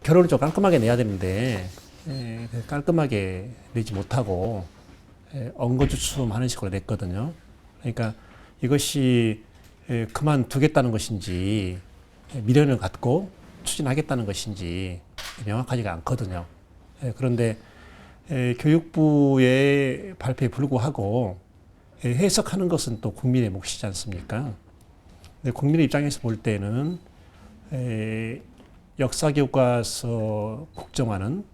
결론을 좀 깔끔하게 내야 되는데 깔끔하게 내지 못하고 엉거주춤하는 식으로 냈거든요. 그러니까 이것이 그만두겠다는 것인지 미련을 갖고 추진하겠다는 것인지 명확하지가 않거든요. 그런데 교육부의 발표에 불구하고 해석하는 것은 또 국민의 몫이지 않습니까? 근데 국민의 입장에서 볼 때는 역사교과서 국정화는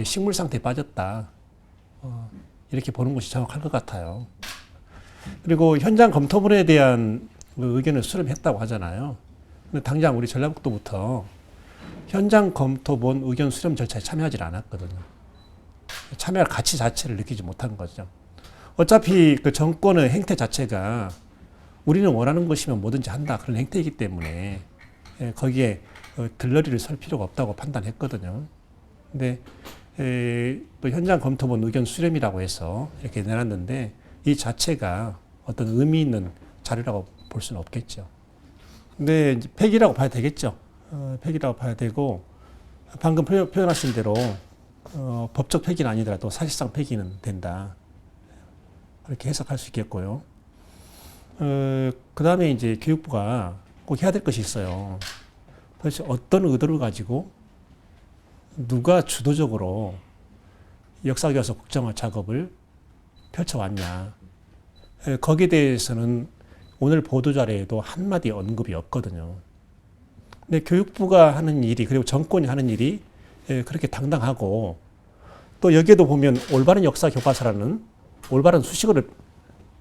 식물 상태에 빠졌다. 이렇게 보는 것이 정확할 것 같아요. 그리고 현장 검토문에 대한 의견을 수렴했다고 하잖아요. 근데 당장 우리 전라북도부터 현장 검토본 의견 수렴 절차에 참여하지 않았거든요. 참여할 가치 자체를 느끼지 못한 거죠. 어차피 그 정권의 행태 자체가 우리는 원하는 것이면 뭐든지 한다. 그런 행태이기 때문에 거기에 들러리를 설 필요가 없다고 판단했거든요. 근데 또 현장 검토본 의견 수렴이라고 해서 이렇게 내놨는데 이 자체가 어떤 의미 있는 자료라고 볼 수는 없겠죠. 근데 이제 폐기라고 봐야 되겠죠. 폐기라고 봐야 되고 방금 표현하신 대로 법적 폐기는 아니더라도 사실상 폐기는 된다. 그렇게 해석할 수 있겠고요. 그 다음에 이제 교육부가 꼭 해야 될 것이 있어요. 도대체 어떤 의도를 가지고 누가 주도적으로 역사교과서 국정화 작업을 펼쳐왔냐. 거기에 대해서는 오늘 보도자료에도 한마디 언급이 없거든요. 근데 교육부가 하는 일이, 그리고 정권이 하는 일이 그렇게 당당하고 또 여기에도 보면 올바른 역사교과서라는 올바른 수식어를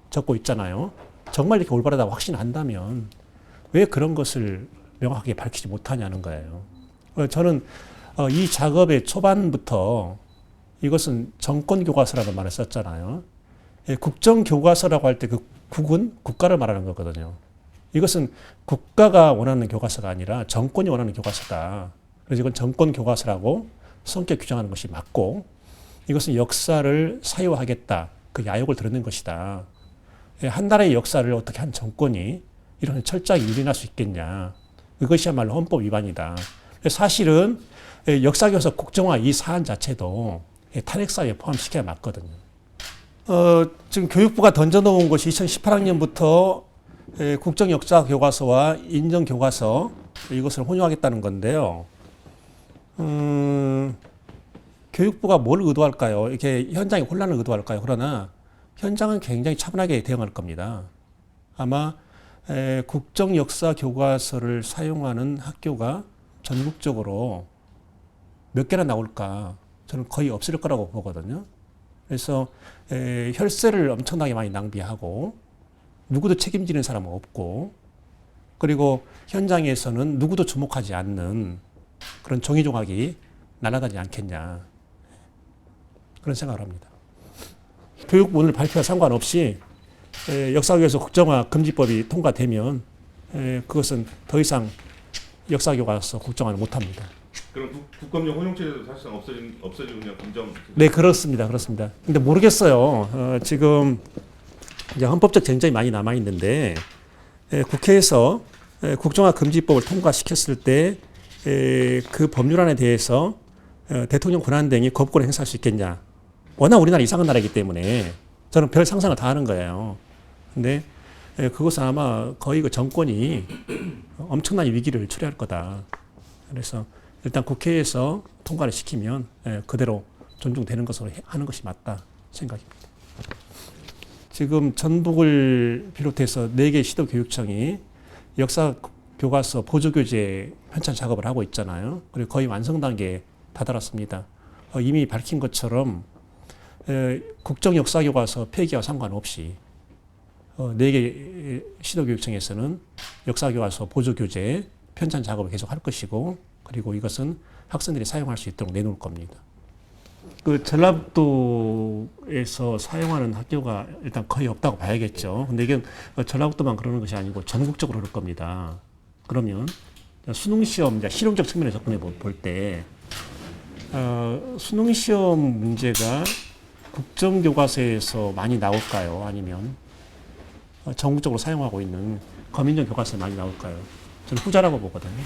적고 있잖아요. 정말 이렇게 올바르다고 확신한다면 왜 그런 것을 명확하게 밝히지 못하냐는 거예요. 저는 이 작업의 초반부터 이것은 정권교과서라는 말을 썼잖아요. 국정교과서라고 할 때 그 국은 국가를 말하는 거거든요. 이것은 국가가 원하는 교과서가 아니라 정권이 원하는 교과서다. 그래서 이건 정권교과서라고 성격 규정하는 것이 맞고 이것은 역사를 사유하겠다. 그 야욕을 드러낸 것이다. 한 나라의 역사를 어떻게 한 정권이 이런 철저하게 유린할 수 있겠냐. 그것이야말로 헌법 위반이다. 사실은 역사교과서 국정화 이 사안 자체도 탄핵사유에 포함시켜야 맞거든요. 지금 교육부가 던져놓은 것이 2018학년부터 국정역사교과서와 인정교과서 이것을 혼용하겠다는 건데요. 교육부가 뭘 의도할까요? 이렇게 현장에 혼란을 의도할까요? 그러나 현장은 굉장히 차분하게 대응할 겁니다. 아마 국정역사교과서를 사용하는 학교가 전국적으로 몇 개나 나올까? 저는 거의 없을 거라고 보거든요. 그래서 혈세를 엄청나게 많이 낭비하고 누구도 책임지는 사람은 없고 그리고 현장에서는 누구도 주목하지 않는 그런 종이조각이 날아가지 않겠냐 그런 생각을 합니다. 교육부 오늘 발표와 상관없이 역사교과서 국정화 금지법이 통과되면 그것은 더 이상 역사교과서 국정화를 못합니다. 그럼 국검정 혼용체제도 사실상 없어지는 그냥 검정? 네, 그렇습니다. 그렇습니다. 근데 모르겠어요. 지금 이제 헌법적 쟁점이 많이 남아 있는데 국회에서 국정화 금지법을 통과시켰을 때 그 법률안에 대해서 대통령 권한 등이 거부권을 행사할 수 있겠냐. 워낙 우리나라 이상한 나라이기 때문에 저는 별 상상을 다 하는 거예요. 근데 그것은 아마 거의 그 정권이 엄청난 위기를 초래할 거다. 그래서 일단 국회에서 통과를 시키면 그대로 존중되는 것으로 하는 것이 맞다 생각입니다. 지금 전북을 비롯해서 4개 시도교육청이 역사교과서 보조교재 편찬 작업을 하고 있잖아요. 그리고 거의 완성 단계에 다다랐습니다. 이미 밝힌 것처럼 국정역사교과서 폐기와 상관없이 4개 시도교육청에서는 역사교과서 보조교재 편찬 작업을 계속 할 것이고 그리고 이것은 학생들이 사용할 수 있도록 내놓을 겁니다. 그 전라북도에서 사용하는 학교가 일단 거의 없다고 봐야겠죠. 근데 이게 전라북도만 그러는 것이 아니고 전국적으로 그럴 겁니다. 그러면 수능시험 실용적 측면에 접근해 볼 때 수능시험 문제가 국정교과서에서 많이 나올까요? 아니면 전국적으로 사용하고 있는 검인정 교과서에 많이 나올까요? 저는 후자라고 보거든요.